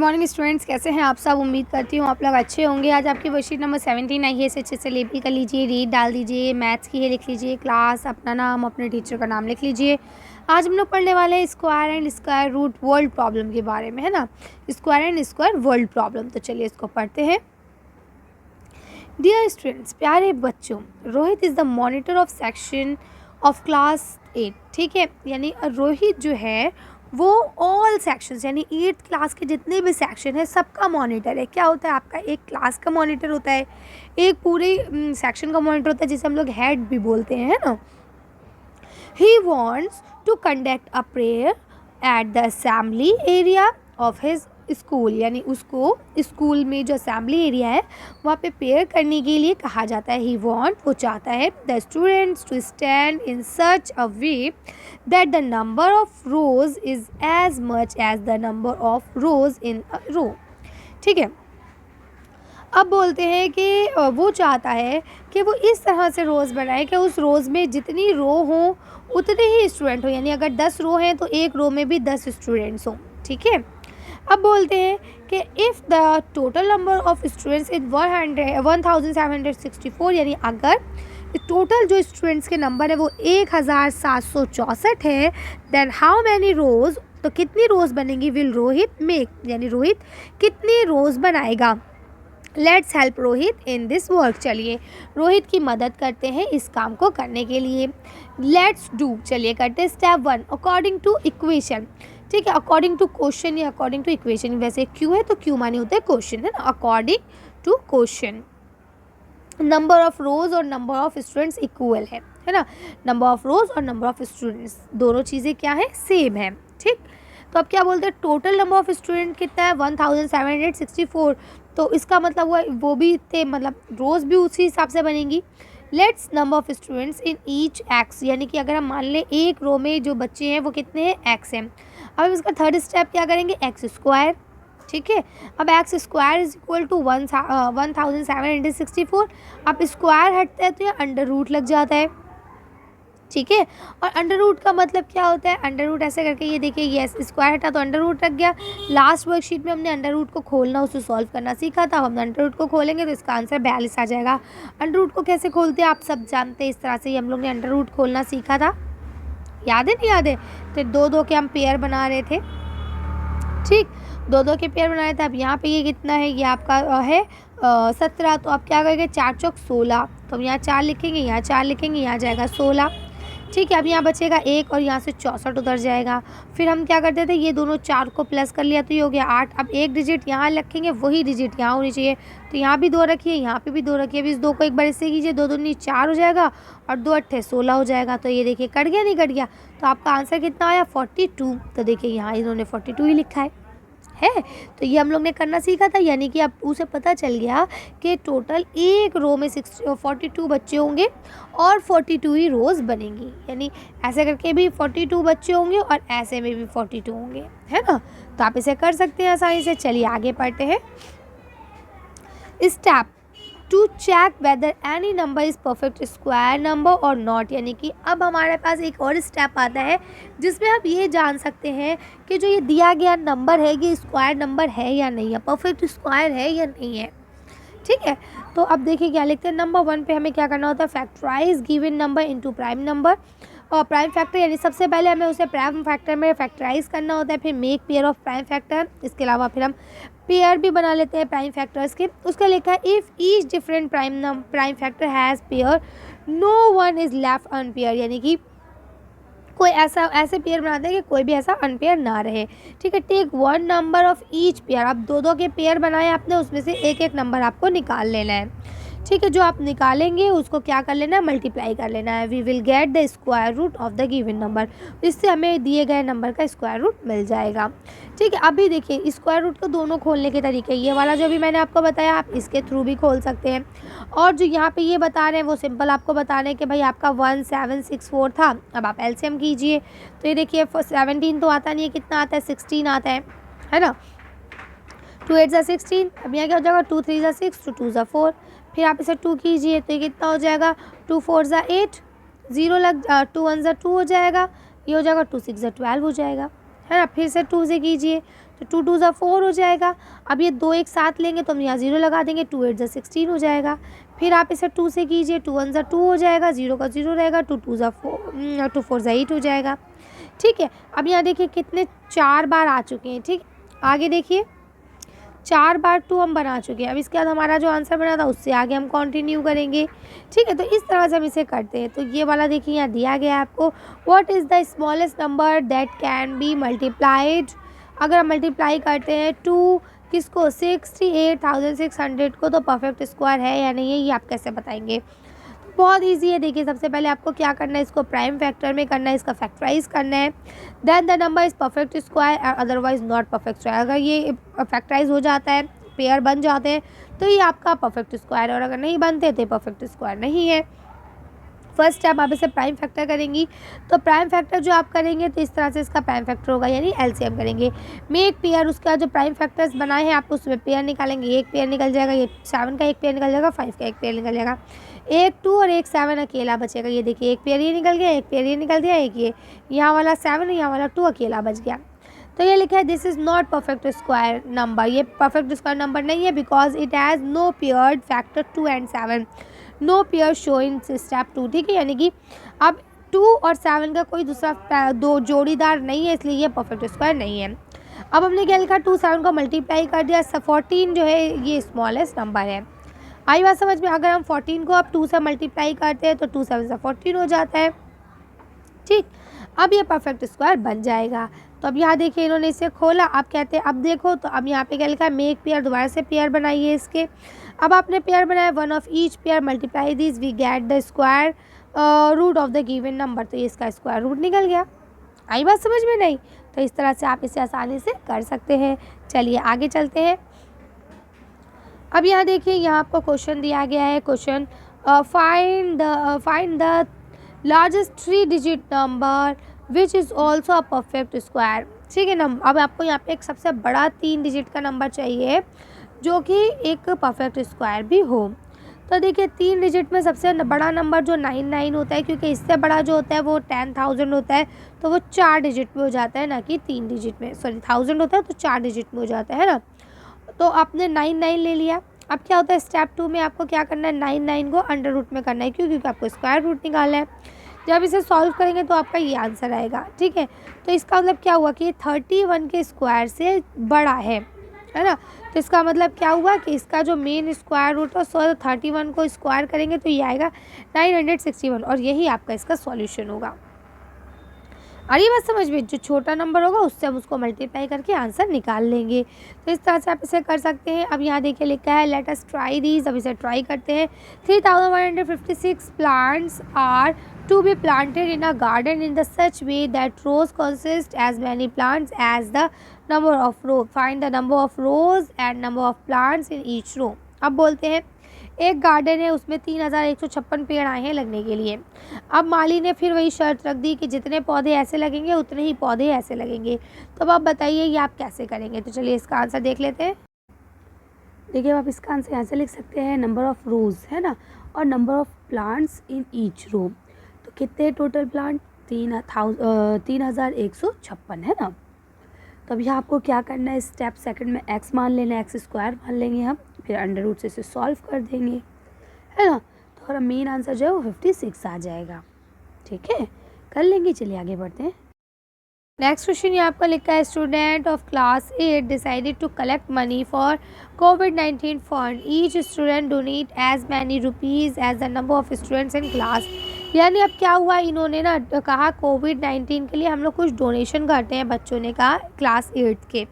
Morning students, कैसे हैं आप सब। उम्मीद करती हूँ आप लोग अच्छे होंगे। आज आपकी वर्कशीट नंबर 17 आई है, इसे अच्छे से लेबल कर लीजिए, रीड डाल दीजिए, मैथ्स की है लिख लीजिए, क्लास, अपना नाम, अपने टीचर का नाम लिख लीजिए। आज हम लोग पढ़ने वाले हैं square and square root word problem के बारे में, है ना। Square and square word problem, तो चलिए इसको पढ़ते हैं। डियर स्टूडेंट्स, प्यारे बच्चों, Rohit is the monitor of section of class 8। ठीक है, यानी रोहित जो है वो ऑल सेक्शंस यानी 8th क्लास के जितने भी सेक्शन है सबका मॉनिटर है। क्या होता है, आपका एक क्लास का मॉनिटर होता है, एक पूरे सेक्शन का मॉनिटर होता है, जिसे हम लोग हेड भी बोलते हैं, है ना। He wants to conduct a prayer at the assembly area of his school, यानी उसको स्कूल में जो असेंबली एरिया है वहाँ पे प्रेयर करने के लिए कहा जाता है। ही वॉन्ट, वो चाहता है, the students to stand in such a way that the number of rows is as much as the number of rows in a row. ठीक है, अब बोलते हैं कि वो चाहता है कि वो इस तरह से रोज़ बनाए कि उस रोज़ में जितनी रो हों उतने ही स्टूडेंट हों, यानी अगर 10 रो हैं तो एक रो में भी 10 स्टूडेंट्स हों। ठीक है, अब बोलते हैं कि if the total number of students is 1764, यानी अगर टोटल जो स्टूडेंट्स के नंबर है वो 1764 है, देन हाउ मैनी रोज़, तो कितनी रोज़ बनेंगी, विल रोहित मेक, यानी रोहित कितनी रोज़ बनाएगा। Let's help Rohit in this work, चलिए रोहित की मदद करते हैं इस काम को करने के लिए। लेट्स डू, चलिए करते हैं स्टेप 1 अकॉर्डिंग टू इक्वेशन। ठीक है, अकॉर्डिंग टू क्वेश्चन या अकॉर्डिंग टू इक्वेशन, वैसे क्यू है तो क्यू माने होते हैं क्वेश्चन, है ना। According to question number of rows और नंबर ऑफ स्टूडेंट्स इक्वल है ना। नंबर ऑफ रोज और नंबर ऑफ स्टूडेंट्स दोनों चीज़ें क्या है, सेम है। ठीक, तो अब क्या बोलते हैं, टोटल नंबर ऑफ स्टूडेंट कितना है 1764, तो इसका मतलब वो भी थे, मतलब रोज़ भी उसी हिसाब से बनेंगी। Let's number of students in each x, यानी कि अगर हम मान लें एक रो में जो बच्चे हैं वो कितने हैं, एक्स हैं। अब इसका थर्ड स्टेप क्या करेंगे, एक्स स्क्वायर। ठीक है, अब x square is equal to 1764। अब स्क्वायर हटता है तो यहाँ अंडर रूट लग जाता है। ठीक है, और अंडर रूट का मतलब क्या होता है, अंडर रूट ऐसे करके, ये देखिए ये स्क्वायर हटा तो अंडर रूट लग गया। लास्ट वर्कशीट में हमने अंडर रूट को खोलना, उसे सॉल्व करना सीखा था। हम अंडर रूट को खोलेंगे तो इसका आंसर 42 आ जाएगा। अंडर रूट को कैसे खोलते हैं आप सब जानते हैं, इस तरह से ही हम लोग ने अंडर रूट खोलना सीखा था। याद है, नहीं याद है, तो 2-2 के हम पेयर बना रहे थे। ठीक, 2-2 के पेयर बनाए थे। अब यहाँ पे ये कितना है, ये आपका है 17, तो आप क्या करेंगे, 4 चौक 16, तो हम यहाँ 4 लिखेंगे, यहाँ 4 लिखेंगे, यहाँ जाएगा 16। ठीक है, अब यहाँ बचेगा 1 और यहाँ से 64 उधर जाएगा। फिर हम क्या करते थे, ये दोनों 4 को प्लस कर लिया तो ये हो गया 8। अब एक डिजिट यहाँ रखेंगे, वही डिजिट यहाँ होनी चाहिए, तो यहाँ भी 2 रखिए, यहाँ पे भी 2 रखिए। अब इस 2 को एक बार इससे कीजिए, 2 दूनी 4 हो जाएगा और 2 अट्ठे 16 हो जाएगा। तो ये देखिए कट गया, नहीं कट गया, तो आपका आंसर कितना आया, 42। तो देखिए यहाँ इन्होंने 42 ही लिखा है। तो ये हम लोग ने करना सीखा था, यानी कि अब उसे पता चल गया कि टोटल एक रो में 42 बच्चे होंगे और 42 ही रोज़ बनेंगी, यानी ऐसे करके भी 42 बच्चे होंगे और ऐसे में भी 42 होंगे, है ना। तो आप इसे कर सकते हैं आसानी से। चलिए आगे पढ़ते हैं। Step two check whether any number is perfect square number और नॉट, यानी कि अब हमारे पास एक और स्टेप आता है जिसमें हम ये जान सकते हैं कि जो ये दिया गया नंबर है ये स्क्वायर नंबर है या नहीं है, परफेक्ट स्क्वायर है या नहीं है। ठीक है, तो अब देखिए क्या लिखते हैं। नंबर 1 पे हमें क्या करना होता है, factorize given number into prime number, और प्राइम फैक्टर, यानी सबसे पहले हमें उसे प्राइम फैक्टर में फैक्टराइज करना होता है, फिर make pair of prime factor. इसके अलावा फिर हम पेयर भी बना लेते हैं प्राइम फैक्टर्स के। उसका लिखा है if each different prime factor has pair no one is left unpaired, यानी कि कोई ऐसे पेयर बनाते हैं कि कोई भी ऐसा अनपेयर ना रहे। ठीक है, take 1 number of each pair, अब 2-2 के पेयर बनाए आपने, उसमें से एक नंबर आपको निकाल लेना है। ठीक है, जो आप निकालेंगे उसको क्या कर लेना है, मल्टीप्लाई कर लेना है। We will get the square root of the given number, इससे हमें दिए गए नंबर का स्क्वायर रूट मिल जाएगा। ठीक है, अभी देखिए स्क्वायर रूट को दोनों खोलने के तरीके, ये वाला जो भी मैंने आपको बताया आप इसके थ्रू भी खोल सकते हैं, और जो यहाँ पे ये बता रहे हैं वो सिंपल आपको बता रहे हैं कि भाई आपका 1764 था। अब आप एलसीएम कीजिए, तो ये देखिए 17 तो आता नहीं है, कितना आता है, 16 आता है ना। 2 8 16, अब यहाँ क्या हो जाएगा, 2 3 6, 2 2 4, फिर आप इसे 2 कीजिए तो ये कितना हो जाएगा, 2 4 8, 0 लग 2 1 2 हो जाएगा, ये हो जाएगा 2 6 12 हो जाएगा, है ना। फिर से 2 से कीजिए तो 2 2 ज़ा 4 हो जाएगा। अब ये 2 एक साथ लेंगे तो हम यहाँ 0 लगा देंगे, 2 8 ज़ा 16 हो जाएगा। फिर आप इसे 2 से कीजिए, 2 1 ज़ा 2 हो जाएगा, 0 का 0 रहेगा, 2 2 ज़ा 4 2 4 ज़ा 8 हो जाएगा। ठीक है, अब यहाँ देखिए कितने 4 बार आ चुके हैं। ठीक, आगे देखिए 4 बार 2 हम बना चुके हैं। अब इसके बाद हमारा जो आंसर बना था उससे आगे हम कंटिन्यू करेंगे। ठीक है, तो इस तरह से हम इसे करते हैं। तो ये वाला देखिए यहाँ दिया गया है आपको, what is the smallest number that can be multiplied. अगर हम मल्टीप्लाई करते हैं 2 किसको 68,600 को, तो परफेक्ट स्क्वायर है या नहीं है, ये आप कैसे बताएंगे। बहुत ईजी है। देखिए सबसे पहले आपको क्या करना है, इसको प्राइम फैक्टर में करना है, इसका फैक्टराइज करना है। Then the number is perfect square otherwise not perfect square. अगर ये फैक्टराइज हो जाता है, पेयर बन जाते हैं, तो ये आपका परफेक्ट स्क्वायर है, और अगर नहीं बनते तो ये परफेक्ट स्क्वायर नहीं है। फर्स्ट स्टेप आप इसे प्राइम फैक्टर करेंगी। तो प्राइम फैक्टर जो आप करेंगे तो इस तरह से इसका प्राइम फैक्टर होगा, यानी एलसीएम करेंगे। मेक पेयर, उसका जो प्राइम फैक्टर्स बनाए हैं आप उसमें पेयर निकालेंगे। एक पेयर निकल जाएगा, ये 7 का एक पेयर निकल जाएगा, 5 का एक पेयर निकल जाएगा, एक 2 और एक 7 अकेला बचेगा। ये देखिए एक पेयर ये निकल गया, एक पेयर ये निकल गया, एक ये यहाँ वाला 7 यहाँ वाला 2 अकेला बच गया। तो ये लिखा है this is not perfect square number. ये परफेक्ट स्क्वायर नंबर नहीं है because it has no paired factor 2 and 7, no pair show in step 2। ठीक है, यानी कि अब 2 और 7 का कोई दूसरा दो जोड़ीदार नहीं है, इसलिए ये परफेक्ट स्क्वायर नहीं है। अब हमने क्या लिखा, 2 7 को मल्टीप्लाई कर दिया, 14 जो है ये स्मॉलेस्ट नंबर है। आई बात समझ में। अगर हम 14 को अब 2 से मल्टीप्लाई करते हैं तो 2 7 से 14 हो जाता है। ठीक, अब ये परफेक्ट स्क्वायर बन जाएगा। तो अब यहाँ देखिए इन्होंने इसे खोला, अब कहते हैं अब देखो, तो अब यहाँ पे क्या लिखा है, मेक पेयर, दोबारा से पेयर बनाइए इसके। अब आपने पेयर बनाया, one of each pair multiply this we get the square root of the given number. तो ये इसका स्क्वायर रूट निकल गया। आई बात समझ में नहीं? तो इस तरह से आप इसे आसानी से कर सकते हैं। चलिए आगे चलते हैं। अब यहाँ देखिए, यहाँ आपको क्वेश्चन दिया गया है, question find the largest 3 digit number which is also a perfect square. ठीक है ना, अब आपको यहाँ पे एक सबसे बड़ा 3 डिजिट का नंबर चाहिए जो कि एक परफेक्ट स्क्वायर भी हो। तो देखिए 3 डिजिट में सबसे बड़ा नंबर जो 99 होता है, क्योंकि इससे बड़ा जो होता है वो 10,000 होता है, तो वो 4 डिजिट में हो जाता है, ना कि 3 डिजिट में। सॉरी 1000 होता है तो 4 डिजिट में हो जाता है ना। तो आपने 99 ले लिया। अब क्या होता है, स्टेप 2 में आपको क्या करना है, 99 को अंडर रूट में करना है। क्यों? क्योंकि आपको स्क्वायर रूट निकालना है। जब इसे सॉल्व करेंगे तो आपका ये आंसर आएगा। ठीक है, तो इसका मतलब क्या हुआ कि 31 के स्क्वायर से बड़ा है ना। तो इसका मतलब क्या हुआ कि इसका जो मेन स्क्वायर रूट है 31 को स्क्वायर करेंगे तो ये आएगा 961, और यही आपका इसका सॉल्यूशन होगा। और ये बात समझ में, जो छोटा नंबर होगा उससे हम उसको मल्टीप्लाई करके आंसर निकाल लेंगे। तो इस तरह से आप इसे कर सकते हैं। अब यहाँ देखिए लिखा है लेट अस ट्राई दीज। अब इसे ट्राई करते हैं। 3156 plants are to be planted in a garden in the such way that rows consist as many plants as the number of row. Find the number of rows and number of plants in each row. अब बोलते हैं एक garden है, उसमें 3156 पेड़ आए हैं लगने के लिए। अब माली ने फिर वही शर्त रख दी कि जितने पौधे ऐसे लगेंगे उतने ही पौधे ऐसे लगेंगे। तो अब आप बताइए ये आप कैसे करेंगे। तो चलिए इसका आंसर देख लेते हैं। देखिए आप इसका आंसर ऐसे लिख सकते हैं, नंबर ऑफ रोज़ है ना, और number of plants in each row. तो कितने टोटल प्लांट, 3156 है ना। तो अभी आपको क्या करना है, स्टेप सेकंड में x मान लेना है, एक्स स्क्वायर मान लेंगे हम, फिर अंडर रूट से इसे सॉल्व कर देंगे, है ना। तो हमारा मेन आंसर जो है वो 56 आ जाएगा। ठीक है, कर लेंगे। चलिए आगे बढ़ते हैं। नेक्स्ट क्वेश्चन ये आपका लिखा है, student of class 8 decided to collect money for COVID-19 fund. Each student donate as many rupees as the number of students in class. यानी अब क्या हुआ, इन्होंने ना कहा COVID-19 के लिए हम लोग कुछ डोनेशन करते हैं, बच्चों ने कहा क्लास 8 के।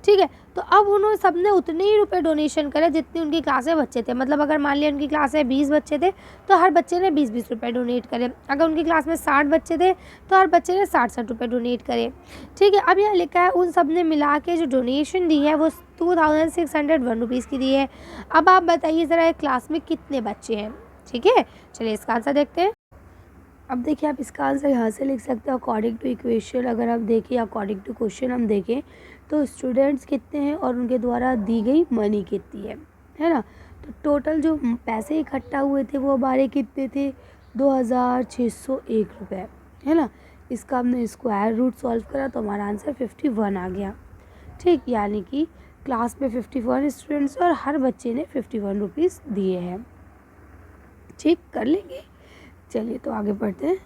ठीक है, तो अब उन्होंने सबने उतने ही रुपए डोनेशन करे जितनी उनकी क्लास में बच्चे थे। मतलब अगर मान लिया उनकी क्लास में 20 बच्चे थे तो हर बच्चे ने 20-20 रुपये डोनेट करे। अगर उनकी क्लास में 60 बच्चे थे तो हर बच्चे ने 60-60 रुपये डोनेट करे। ठीक है, अब यहाँ लिखा है उन सब ने मिला के जो डोनेशन दी है वो 2601 रुपीज़ की दी है। अब आप बताइए ज़रा क्लास में कितने बच्चे हैं। ठीक है, चलिए इसका आंसर देखते हैं। अब देखिए आप इसका आंसर यहाँ से लिख सकते हैं अकॉर्डिंग टू इक्वेशन। अगर आप देखिए अकॉर्डिंग टू क्वेश्चन हम देखें तो स्टूडेंट्स कितने हैं और उनके द्वारा दी गई मनी कितनी है ना। तो टोटल जो पैसे इकट्ठा हुए थे वो हमारे कितने थे, 2601 रुपये, है ना। इसका हमने स्क्वायर रूट सॉल्व करा तो हमारा आंसर 51 आ गया। ठीक, यानी कि क्लास में 51 स्टूडेंट्स और हर बच्चे ने 51 रुपीज़ दिए हैं। ठीक, कर लेंगे। चलिए तो आगे बढ़ते हैं।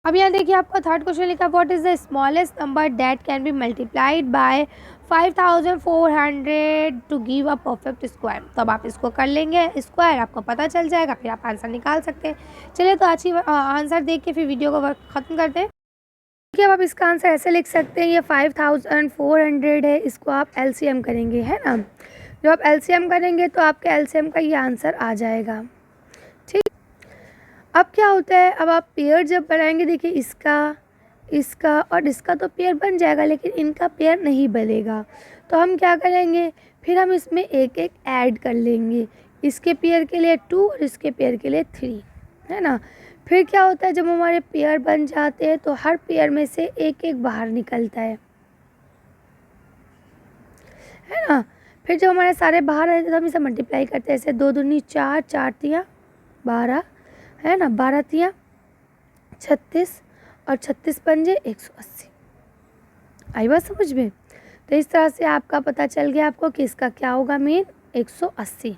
अब यहाँ देखिए आपका थर्ड क्वेश्चन लिखा है, what is the smallest number that can be multiplied by 5400 to give a perfect square. तो अब आप इसको कर लेंगे स्क्वायर, आपको पता चल जाएगा, फिर आप आंसर निकाल सकते हैं। चलिए तो आज की आंसर देख के फिर वीडियो को ख़त्म करते हैं। देखिए अब आप इसका आंसर ऐसे लिख सकते हैं, ये 5400 है, इसको आप एलसीएम करेंगे, है ना। जब आप एलसीएम करेंगे तो आपके एलसीएम का ये आंसर आ जाएगा। ठीक, अब क्या होता है, अब आप पेयर जब बनाएंगे, देखिए इसका और इसका तो पेयर बन जाएगा, लेकिन इनका पेयर नहीं बनेगा। तो हम क्या करेंगे, फिर हम इसमें एक एक ऐड कर लेंगे, इसके पेयर के लिए 2 और इसके पेयर के लिए 3, है ना। फिर क्या होता है, जब हमारे पेयर बन जाते हैं तो हर पेयर में से एक एक बाहर निकलता है ना। फिर जब हमारे सारे बाहर आते हैं तो हम इसे मल्टीप्लाई करते हैं, ऐसे 2 दूनी 4, 4 तिया 12, है ना, 12 तिया 36 और 36 पंजे 180। आई बात समझ में। तो इस तरह से आपका पता चल गया आपको कि इसका क्या होगा, मेन 180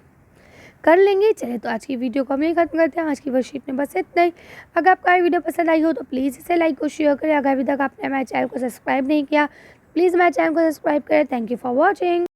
कर लेंगे। चलिए तो आज की वीडियो को हम यही खत्म करते हैं। आज की वर्कशीट में बस इतना ही। अगर आपको ये वीडियो पसंद आई हो तो प्लीज़ इसे लाइक और शेयर करें। अगर अभी तक आपने हमारे चैनल को सब्सक्राइब नहीं किया तो प्लीज़ हमारे चैनल को सब्सक्राइब करें। Thank you for watching.